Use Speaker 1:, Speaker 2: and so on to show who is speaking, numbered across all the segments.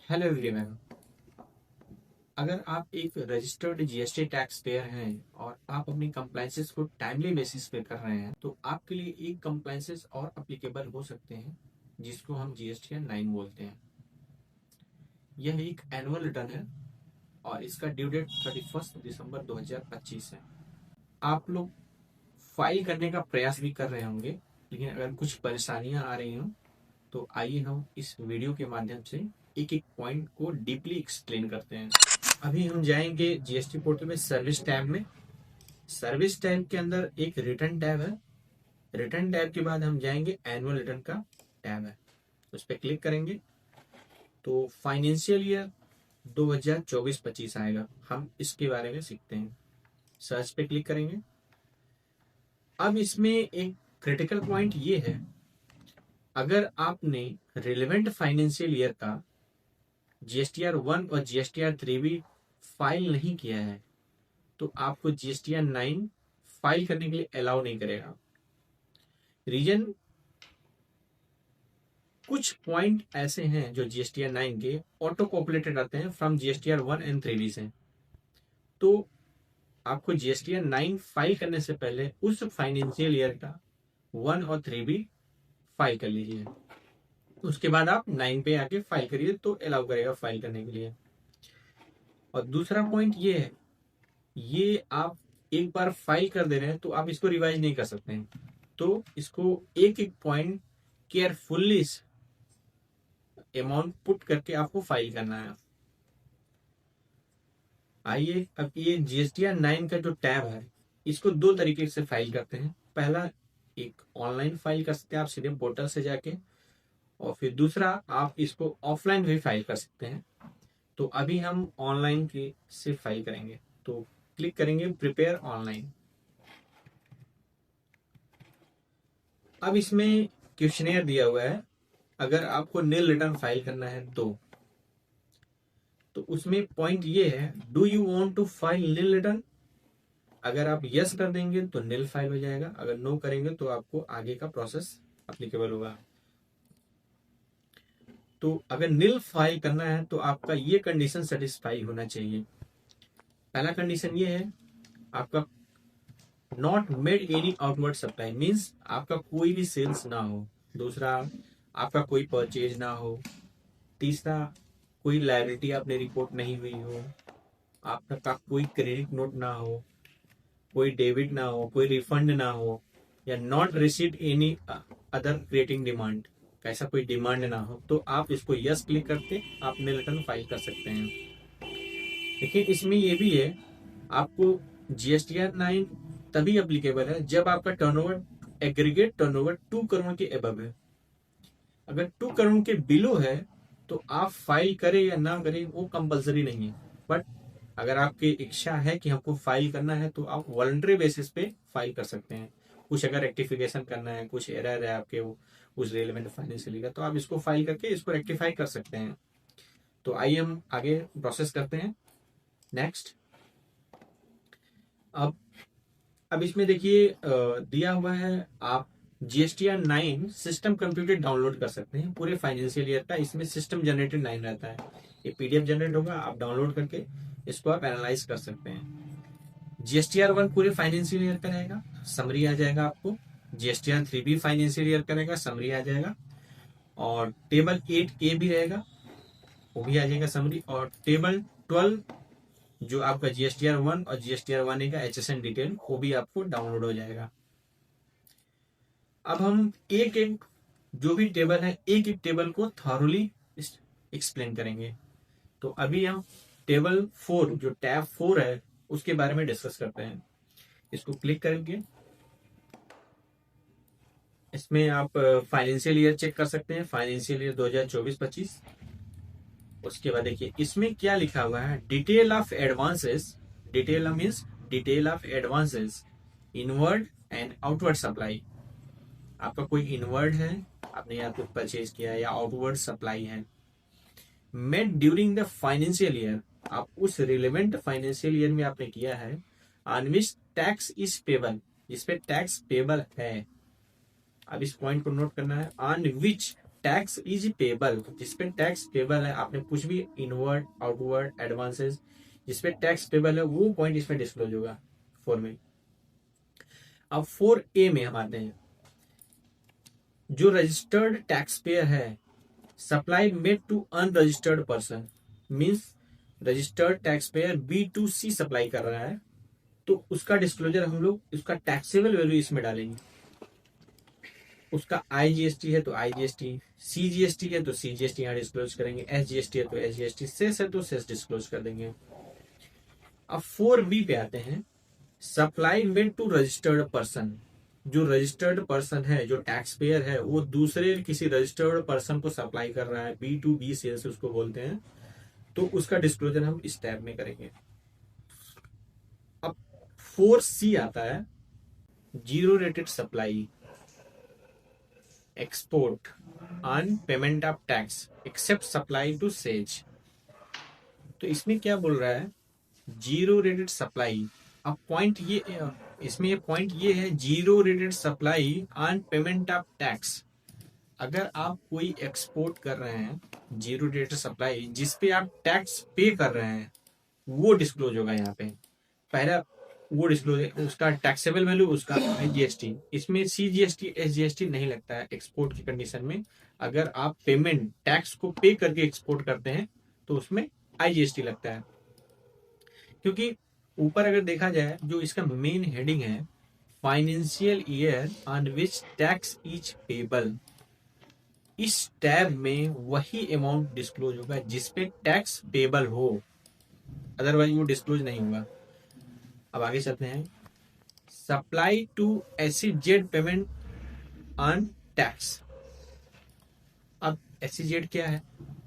Speaker 1: Hello everyone. अगर आप एक रजिस्टर्ड जीएसटी टैक्स पेयर हैं और आप अपनी कंप्लाइंसेस को टाइमली बेसिस पे कर रहे हैं तो आपके लिए एक कंप्लाइंसेस और अप्लीकेबल हो सकते हैं जिसको हम जीएसटी 9 बोलते हैं। यह एक एनुअल रिटर्न है और इसका ड्यू डेट 31 दिसंबर 2025 है। आप लोग फाइल करने का प्रयास भी कर रहे होंगे, लेकिन अगर कुछ परेशानियां आ रही हों तो आइए हम इस वीडियो के माध्यम से एक एक पॉइंट को डीपली एक्सप्लेन करते हैं। अभी हम जाएंगे जीएसटी पोर्टल में सर्विस टैब में। सर्विस टैब के अंदर एक रिटर्न टैब है। रिटर्न टैब के बाद हम जाएंगे एनुअल रिटर्न का टैब है, उस पर क्लिक करेंगे तो फाइनेंशियल ईयर 2024-25 आएगा। हम इसके बारे में सीखते हैं। सर्च पे क्लिक करेंगे। अब इसमें एक क्रिटिकल पॉइंट ये है, अगर आपने रिलेवेंट फाइनेंशियल ईयर का जीएसटीआर 1 और जीएसटीआर 3 भी फाइल नहीं किया है तो आपको जीएसटीआर 9 फाइल करने के लिए अलाउ नहीं करेगा। रीजन, कुछ पॉइंट ऐसे हैं जो जीएसटीआर 9 के ऑटो कॉपलेटेड आते हैं फ्रॉम जीएसटीआर 1 एंड 3 बी से। तो आपको जीएसटीआर 9 फाइल करने से पहले उस फाइनेंशियल ईयर का 1 और 3 बी फाइल कर लीजिए। उसके बाद आप 9 पे आके फाइल करिए तो अलाउ करेगा फाइल करने के लिए। और दूसरा पॉइंट ये है, ये आप एक बार फाइल कर दे रहे हैं तो आप इसको रिवाइज नहीं कर सकते हैं। तो इसको एक एक पॉइंट केयरफुल्ली अमाउंट पुट करके आपको फाइल करना है। आइए, अब ये जीएसटीआर 9 का जो टैब है इसको दो तरीके से फाइल करते हैं। पहला, एक ऑनलाइन फाइल कर सकते हैं आप सीधे पोर्टल से जाके, और फिर दूसरा आप इसको ऑफलाइन भी फाइल कर सकते हैं। तो अभी हम ऑनलाइन के से फाइल करेंगे तो क्लिक करेंगे प्रिपेयर ऑनलाइन। अब इसमें क्वेश्चनेयर दिया हुआ है, अगर आपको नील रिटर्न फाइल करना है तो उसमें पॉइंट ये है, do you want to file nil return. अगर आप यस कर देंगे तो नील फाइल हो जाएगा, अगर नो करेंगे तो आपको आगे का प्रोसेस अप्लीकेबल होगा। तो अगर नील फाइल करना है तो आपका ये कंडीशन सेटिस्फाई होना चाहिए। पहला कंडीशन ये है, आपका not made any outward supply, means आपका कोई भी सेल्स ना हो। दूसरा, आपका कोई परचेज ना हो। तीसरा, कोई लायबिलिटी आपने रिपोर्ट नहीं हुई हो। आपका कोई क्रेडिट नोट ना हो, कोई डेबिट ना हो, कोई रिफंड ना हो, या not receive any other creating demand, ऐसा कोई डिमांड ना हो, तो आप इसको यस क्लिक करके आपने रिटर्न फाइल कर सकते हैं। लेकिन इसमें ये भी है, आपको जीएसटीआर 9 तभी अप्लीकेबल है जब आपका टर्नओवर, एग्रीगेट टर्नओवर 2 करोड़ के अबव है। अगर 2 करोड़ के बिलो है तो आप फाइल करें या ना करें वो कंपलसरी नहीं है। बट अगर आपकी इच्छा है कि हमको फाइल करना है तो आप वॉलंटरी बेसिस पे फाइल कर सकते हैं। कुछ अगर रेक्टिफिकेशन करना है, कुछ एरर है आपके उस रेलेवेंट फाइनेंशियल का, तो आप इसको फाइल करके इसको रेक्टिफाई कर सकते हैं। तो आइए हम आगे प्रोसेस करते हैं। नेक्स्ट, अब अब इसमें देखिए दिया हुआ है, आप जीएसटीआर 9 सिस्टम कंप्यूटर डाउनलोड कर सकते हैं पूरे फाइनेंशियल ईयर का। इसमें सिस्टम जनरेटेड 9 रहता है, ये पीडीएफ जनरेट होगा, आप डाउनलोड करके इसको आप एनालाइज कर सकते हैं। जीएसटीआर 1 पूरे फाइनेंशियल ईयर का रहेगा, समरी आ जाएगा आपको। जीएसटीआर 3 भी फाइनेंशियल ईयर का रहेगा, समरी आ जाएगा। और टेबल 8A भी रहेगा, वो भी आ जाएगा समरी। और टेबल 12 जो आपका जीएसटीआर 1 और जीएसटीआर 1A का एचएसएन डिटेल, वो भी आपको डाउनलोड हो जाएगा। अब हम एक एक जो भी टेबल है, एक एक टेबल को थॉरली एक्सप्लेन करेंगे। तो अभी हम टेबल 4, जो टैब 4 है, उसके बारे में डिस्कस करते हैं। इसको क्लिक करेंगे, इसमें आप फाइनेंशियल ईयर चेक कर सकते हैं, फाइनेंशियल ईयर 2024-25। उसके बाद देखिए इसमें क्या लिखा हुआ है, detail of advances. Detail means detail of advances, inward and outward supply. आपका कोई इनवर्ड है, आपने यहाँ कुछ परचेज किया है, या आउटवर्ड सप्लाई है made during the financial year, आप उस रिलेवेंट फाइनेंशियल ईयर में आपने किया है, on which tax is payable, जिसपे टैक्स पेबल है। अब इस पॉइंट को नोट करना है, on which tax is payable, जिसपे टैक्स पेबल है, आपने कुछ भी इनवर्ड आउटवर्ड एडवांसेस जिसपे टैक्स पेबल है वो पॉइंट इसमें डिस्क्लोज होगा 4 में। अब 4A में हम आते हैं, जो रजिस्टर्ड टैक्स पेयर है supply made to unregistered person, means registered tax payer B2C supply कर रहा है, तो उसका डिस्क्लोजर हम लोग उसका टैक्सेबल वैल्यू इसमें डालेंगे। उसका IGST है तो IGST, CGST है तो CGST यहाँ डिस्क्लोज करेंगे, SGST है तो SGST, सेस है तो सेस डिस्क्लोज कर देंगे। अब 4B पे आते हैं, supply made to registered person, जो रजिस्टर्ड पर्सन है, जो टैक्स पेयर है, वो दूसरे किसी रजिस्टर्ड पर्सन को सप्लाई कर रहा है, B2B सेल्स उसको बोलते हैं, तो उसका डिस्क्लोजर हम इस टैब में करेंगे। अब 4C आता है, zero rated supply export on payment of tax except supply to SEZ. तो इसमें क्या बोल रहा है, जीरो रेटेड सप्लाई। अब पॉइंट ये, इसमें ये पॉइंट ये है, zero rated supply on payment of tax. अगर आप कोई एक्सपोर्ट कर रहे हैं जीरो रेटेड सप्लाई जिसपे आप टैक्स पे कर रहे हैं, वो डिस्क्लोज होगा यहाँ पे। पहला वो डिस्क्लोज, उसका टैक्सेबल वैल्यू, उसका IGST। इसमें CGST SGST नहीं लगता है एक्सपोर्ट की कंडीशन में। अगर आप पेमेंट टैक्स को पे करके एक्सपोर्ट करते हैं तो उसमें IGST लगता है, क्योंकि ऊपर अगर देखा जाए जो इसका मेन हेडिंग है, financial year on which tax is payable, इस टैब में वही अमाउंट डिस्क्लोज होगा जिसपे टैक्स पेबल हो, अदरवाइज वो डिस्क्लोज नहीं होगा। अब आगे चलते हैं, supply to SEZ payment on tax. अब SEZ क्या है,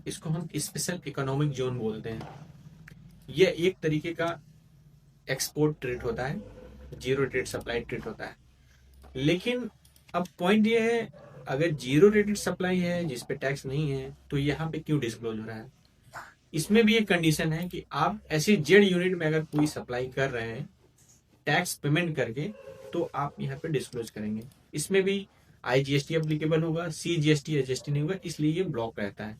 Speaker 1: इसको हम स्पेशल इकोनॉमिक जोन बोलते हैं। यह एक तरीके का एक्सपोर्ट ट्रेड होता है, जीरो रेटेड सप्लाई ट्रेड होता है। लेकिन अब पॉइंट ये है, अगर जीरो रेटेड सप्लाई है जिसपे टैक्स नहीं है तो यहाँ पे क्यों डिस्क्लोज हो रहा है। इसमें भी एक कंडीशन है कि आप SEZ यूनिट में अगर कोई सप्लाई कर रहे हैं टैक्स पेमेंट करके, तो आप यहाँ पे डिस्क्लोज करेंगे। इसमें भी IGST एप्लीकेबल होगा, CGST SGST नहीं होगा, इसलिए ये ब्लॉक रहता है।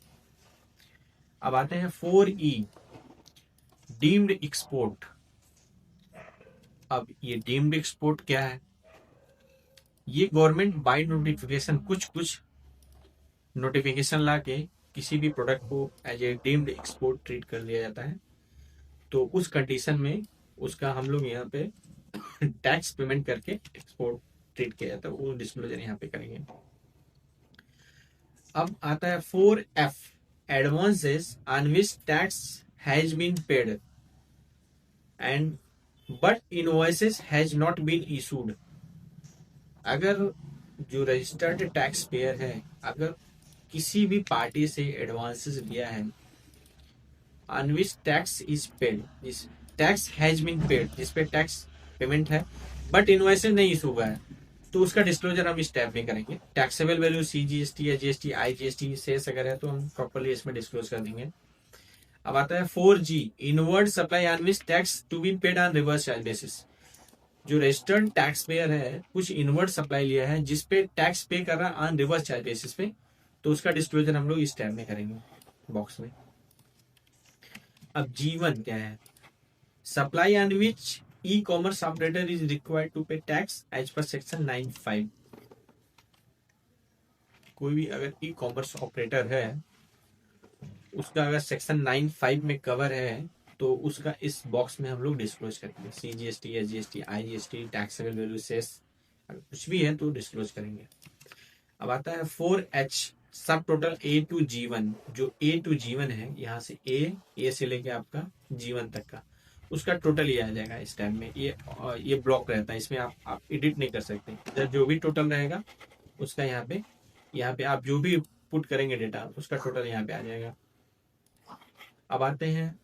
Speaker 1: अब आते हैं 4E, डीम्ड एक्सपोर्ट। अब ये डीम्ड एक्सपोर्ट क्या है, ये गवर्नमेंट बाय नोटिफिकेशन कुछ नोटिफिकेशन ला के किसी भी प्रोडक्ट को as a deemed export treat कर लिया जाता है, तो उस कंडीशन में उसका हम लोग यहाँ पे टैक्स पेमेंट करके एक्सपोर्ट ट्रीट किया जाता है, वो डिस्क्लोजर यहाँ पे करेंगे। अब आता है 4F, advances on which tax has been paid and but invoices has not been issued. अगर जो रजिस्टर्ड टैक्स पेयर है, अगर किसी भी पार्टी से एडवांसेस लिया है on which tax is paid, जिस टैक्स हैज बीन पेड, जिसपे टैक्स पेमेंट है बट इनवॉइसेस नहीं इशू हुआ है, तो उसका डिस्क्लोजर हम इस टैब में करेंगे। Taxable value CGST SGST IGST cess अगर है तो हम प्रॉपर्ली इसमें डिस्क्लोज कर देंगे। अब आता है 4G, inward supply on which tax to be paid on reverse charge basis. जो रजिस्टर्ड टैक्स पेयर है कुछ इनवर्ड सप्लाई लिया है जिसपे टैक्स पे कर रहा है ऑन रिवर्स चार्ज बेसिस पे, तो उसका डिस्क्लोजर हम लोग इस टैब में करेंगे बॉक्स में। अब G1 क्या है, supply on which e-commerce operator is required to pay tax as per section 9(5). कोई भी अगर ई-कॉमर्स ऑपरेटर है उसका अगर सेक्शन 9(5) में कवर है तो उसका इस बॉक्स में हम लोग डिस्क्लोज करेंगे। CGST SGST IGST taxable value cess अगर कुछ भी है तो डिस्क्लोज करेंगे। अब आता है 4H, सब टोटल A to G1। जो A to G1 है, यहाँ से A से लेके आपका G1 तक का, उसका टोटल ये आ जाएगा इस टाइम में। ये ब्लॉक रहता है, इसमें आप एडिट नहीं कर सकते। जो भी टोटल रहेगा उसका यहाँ पे आप जो भी पुट करेंगे डेटा उसका टोटल यहाँ पे आ जाएगा। अब आते हैं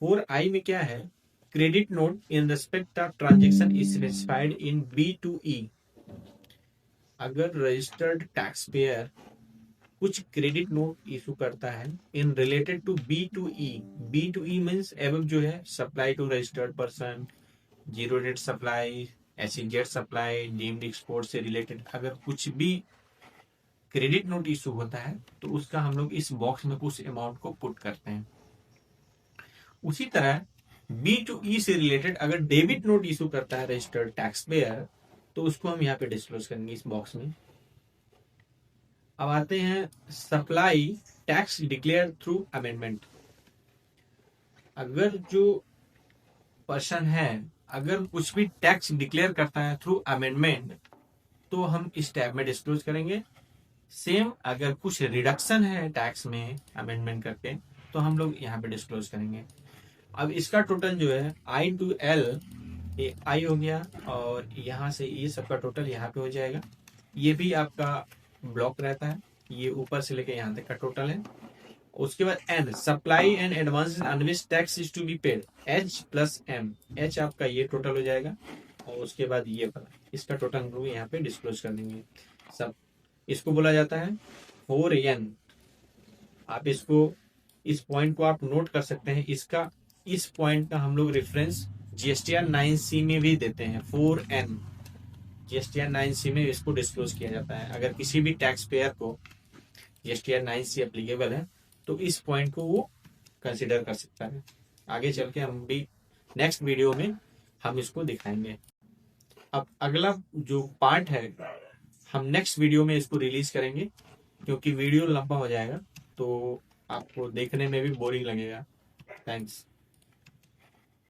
Speaker 1: 4I में क्या है, credit note in respect of transaction is specified in B2E। अगर रजिस्टर्ड टैक्स पेयर कुछ क्रेडिट नोट इशू करता है in related to B2E means above जो है supply to registered person, zero rate supply, SEZ supply, deemed export से related अगर कुछ भी क्रेडिट नोट इशू होता है तो उसका हम लोग इस बॉक्स में उस अमाउंट को पुट करते हैं। उसी तरह B2E से रिलेटेड अगर डेबिट नोट इशू करता है रजिस्टर्ड टैक्स पेयर तो उसको हम यहाँ पे डिस्क्लोज करेंगे इस बॉक्स में। अब आते हैं supply tax declare through amendment. अगर जो पर्सन है अगर कुछ भी टैक्स डिक्लेयर करता है थ्रू अमेंडमेंट तो हम इस टैब में डिस्क्लोज करेंगे। सेम अगर कुछ रिडक्शन है टैक्स में अमेंडमेंट करके तो हम लोग यहाँ पे डिस्क्लोज करेंगे। अब इसका टोटल जो है I to L, ये I हो गया और यहाँ से ये सबका टोटल यहाँ पे हो जाएगा। ये भी आपका ब्लॉक रहता है, ये ऊपर से लेके यहाँ तक का टोटल है। उसके बाद N supply and advance in which tax is to be paid H plus M, H आपका ये टोटल हो जाएगा और उसके बाद ये वाला इसका टोटल हम लोग यहाँ पे डिस्क्लोज कर देंगे सब। इसको बोला जाता है 4N। आप इसको इस पॉइंट को आप नोट कर सकते हैं। इसका इस पॉइंट का हम लोग रेफरेंस GSTR 9C में भी देते हैं। 4N GSTR 9C में इसको डिस्क्लोज किया जाता है। अगर किसी भी टैक्स पेयर को GSTR 9C एप्लीकेबल है तो इस पॉइंट को वो कंसिडर कर सकता है। आगे चल के हम भी नेक्स्ट वीडियो में हम इसको दिखाएंगे। अब अगला जो पार्ट है हम नेक्स्ट वीडियो में इसको रिलीज करेंगे क्योंकि वीडियो लंबा हो जाएगा तो आपको देखने में भी बोरिंग लगेगा। थैंक्स।